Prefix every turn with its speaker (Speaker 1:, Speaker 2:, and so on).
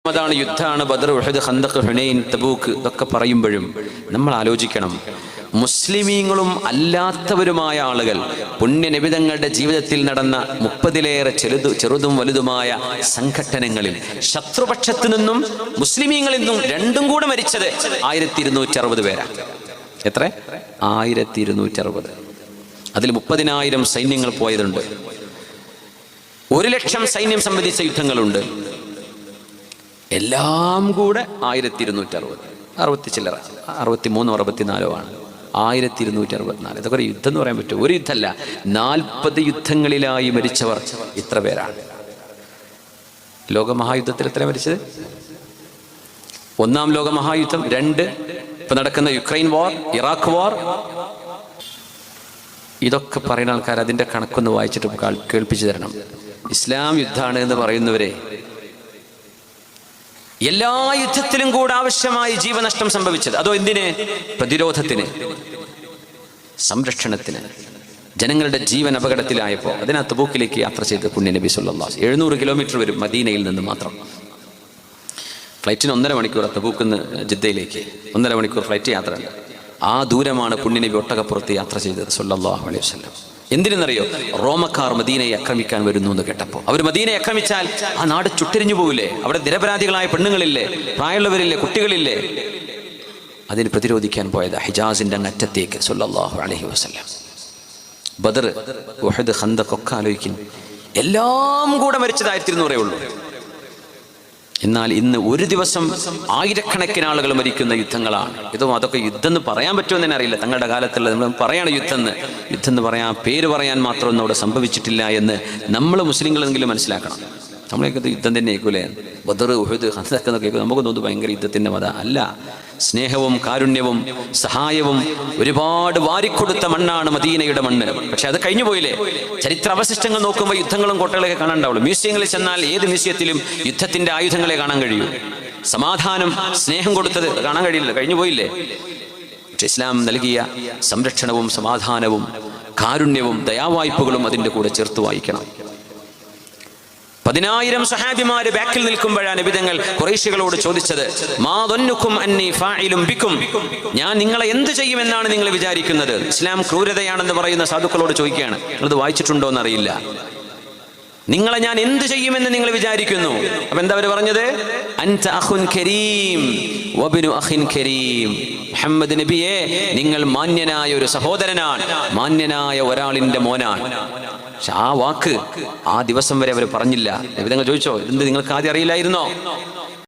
Speaker 1: അതാണ് യുദ്ധമാണ്, ബദർ, ഉഹദ്, ഖന്തഖ്, ഹുനൈൻ, തബൂക്ക് ഇതൊക്കെ പറയുമ്പോഴും നമ്മൾ ആലോചിക്കണം, മുസ്ലിമീങ്ങളും അല്ലാത്തവരുമായ ആളുകൾ പുണ്യനബിതങ്ങളുടെ ജീവിതത്തിൽ നടന്ന 30-ലേറെ ചെറുതും വലുതുമായ സംഘട്ടനങ്ങളിൽ ശത്രുപക്ഷത്തു നിന്നും മുസ്ലിമീങ്ങളിൽ നിന്നും രണ്ടും കൂടെ മരിച്ചത് 1260 പേരാണ്. എത്ര? 1260. അതിൽ 30,000 സൈന്യങ്ങൾ പോയതുണ്ട്, 1,00,000 സൈന്യം സംബന്ധിച്ച യുദ്ധങ്ങളുണ്ട്. എല്ലാം കൂടെ 1260, 60 ചില്ലറ, 63 64 ആണ്. 1264. ഇതൊക്കെ ഒരു യുദ്ധം എന്ന് പറയാൻ പറ്റും? ഒരു യുദ്ധമല്ല, 40 യുദ്ധങ്ങളിലായി മരിച്ചവർ ഇത്ര പേരാണ്. ലോകമഹായുദ്ധത്തിൽ എത്ര മരിച്ചത്? 1-ാം ലോകമഹായുദ്ധം, 2 ഇപ്പൊ നടക്കുന്ന യുക്രൈൻ വാർ, ഇറാഖ് വാർ. ഇതൊക്കെ പറയുന്ന ആൾക്കാർ അതിന്റെ കണക്കൊന്ന് വായിച്ചിട്ട് കേൾപ്പിച്ചു തരണം. ഇസ്ലാം യുദ്ധമാണ് എന്ന് പറയുന്നവരെ എല്ലാ യുദ്ധത്തിലും കൂടെ ആവശ്യമായി ജീവനഷ്ടം സംഭവിച്ചത്, അതോ എന്തിന്? പ്രതിരോധത്തിന്, സംരക്ഷണത്തിന്. ജനങ്ങളുടെ ജീവൻ അപകടത്തിലായപ്പോൾ അതിനകത്ത് തബൂക്കിലേക്ക് യാത്ര ചെയ്ത് പുണ്യനബി സല്ലല്ലാഹു അലൈഹി വസല്ലം 700 കിലോമീറ്റർ വരും മദീനയിൽ നിന്ന് മാത്രം. ഫ്ലൈറ്റിന് 1.5 മണിക്കൂർ, തബൂക്കിന്ന് ജിദ്ദയിലേക്ക് 1.5 മണിക്കൂർ ഫ്ലൈറ്റ് യാത്ര. ആ ദൂരമാണ് പുണ്യനബി ഒട്ടകപ്പുറത്ത് യാത്ര ചെയ്തത് സല്ലല്ലാഹു അലൈഹി വസല്ലം. എന്തിനെന്നറിയോ? റോമക്കാർ മദീനയെ ആക്രമിക്കാൻ വരുന്നു എന്ന് കേട്ടപ്പോൾ, അവർ മദീനയെ ആക്രമിച്ചാൽ ആ നാട് ചുട്ടരിഞ്ഞു പോവില്ലേ? അവിടെ നിരപരാധികളായ പെണ്ണുങ്ങളില്ലേ, പ്രായമുള്ളവരില്ലേ, കുട്ടികളില്ലേ? അതിന് പ്രതിരോധിക്കാൻ പോയത് ഹിജാസിന്റെ അങ്ങറ്റത്തേക്ക് സല്ലല്ലാഹു അലൈഹി വസല്ലം. ബദർ, ഉഹദ്, ഖന്തഖ് ഒക്കെ ആലോചിക്കും, എല്ലാം കൂടെ മരിച്ചത് 1200 ഉള്ളൂ. എന്നാൽ ഇന്ന് ഒരു ദിവസം 1000-കണക്കിന് ആളുകൾ മരിക്കുന്ന യുദ്ധങ്ങളാണ്. ഇതും അതൊക്കെ യുദ്ധം എന്ന് പറയാൻ പറ്റുമെന്ന് തന്നെ അറിയില്ല. തങ്ങളുടെ കാലത്തുള്ള നമ്മൾ പറയാണ് യുദ്ധം എന്ന് പറയാൻ, പേര് പറയാൻ മാത്രമൊന്നും അവിടെ സംഭവിച്ചിട്ടില്ല എന്ന് നമ്മൾ മുസ്ലിങ്ങളെങ്കിലും മനസ്സിലാക്കണം. നമ്മളൊക്കെ യുദ്ധം തന്നെ ആയിക്കൂലേ? ബദർ, ഉഹദ്, ഖന്തഖ് എന്നൊക്കെ നമുക്ക് തോന്നുന്നു ഭയങ്കര യുദ്ധത്തിൻ്റെ മത. അല്ല, സ്നേഹവും കാരുണ്യവും സഹായവും ഒരുപാട് വാരിക്കൊടുത്ത മണ്ണാണ് മദീനയുടെ മണ്ണ്. പക്ഷെ അത് കഴിഞ്ഞു പോയില്ലേ? ചരിത്ര അവശിഷ്ടങ്ങൾ നോക്കുമ്പോൾ യുദ്ധങ്ങളും കോട്ടകളൊക്കെ കാണാണ്ടാവുള്ളൂ. മ്യൂസിയങ്ങളിൽ ചെന്നാൽ ഏത് മ്യൂസിയത്തിലും യുദ്ധത്തിന്റെ ആയുധങ്ങളെ കാണാൻ കഴിയൂ. സമാധാനം, സ്നേഹം കൊടുത്തത് കാണാൻ കഴിയില്ല, കഴിഞ്ഞു പോയില്ലേ? പക്ഷെ ഇസ്ലാം നൽകിയ സംരക്ഷണവും സമാധാനവും കാരുണ്യവും ദയാവായ്പകളും അതിൻ്റെ കൂടെ ചേർത്ത് വായിക്കണം. 10,000 സഹാബിമാര് ബാക്കിൽ നിൽക്കുമ്പോഴാണ് നബിതങ്ങൾ ഖുറൈശികളോട് ചോദിച്ചത്, മാ ദന്നുക്കും അന്നി ഫാഇലും ബിക്കും, ഞാൻ നിങ്ങളെ എന്ത് ചെയ്യുമെന്നാണ് നിങ്ങൾ വിചാരിക്കുന്നത്? ഇസ്ലാം ക്രൂരതയാണെന്ന് പറയുന്ന സാധുക്കളോട് ചോദിക്കുകയാണ്. നിങ്ങളത് വായിച്ചിട്ടുണ്ടോ എന്നറിയില്ല. നിങ്ങളെ ഞാൻ എന്ത് ചെയ്യുമെന്ന് നിങ്ങൾ വിചാരിക്കുന്നു? അപ്പൊ എന്താ അവര് പറഞ്ഞത്? അൻത അഖുൻ കരീം വബ്നു അഖിൻ കരീം. മുഹമ്മദ് നബിയെ, നിങ്ങൾ മാന്യനായ ഒരു സഹോദരനാണ്, മാന്യനായ ഒരാളിന്റെ മോനാണ്. പക്ഷെ ആ വാക്ക് ആ ദിവസം വരെ അവർ പറഞ്ഞില്ല. നബി തങ്ങൾ ചോദിച്ചോ, എന്ത് നിങ്ങൾക്ക് ആദ്യം അറിയില്ലായിരുന്നോ?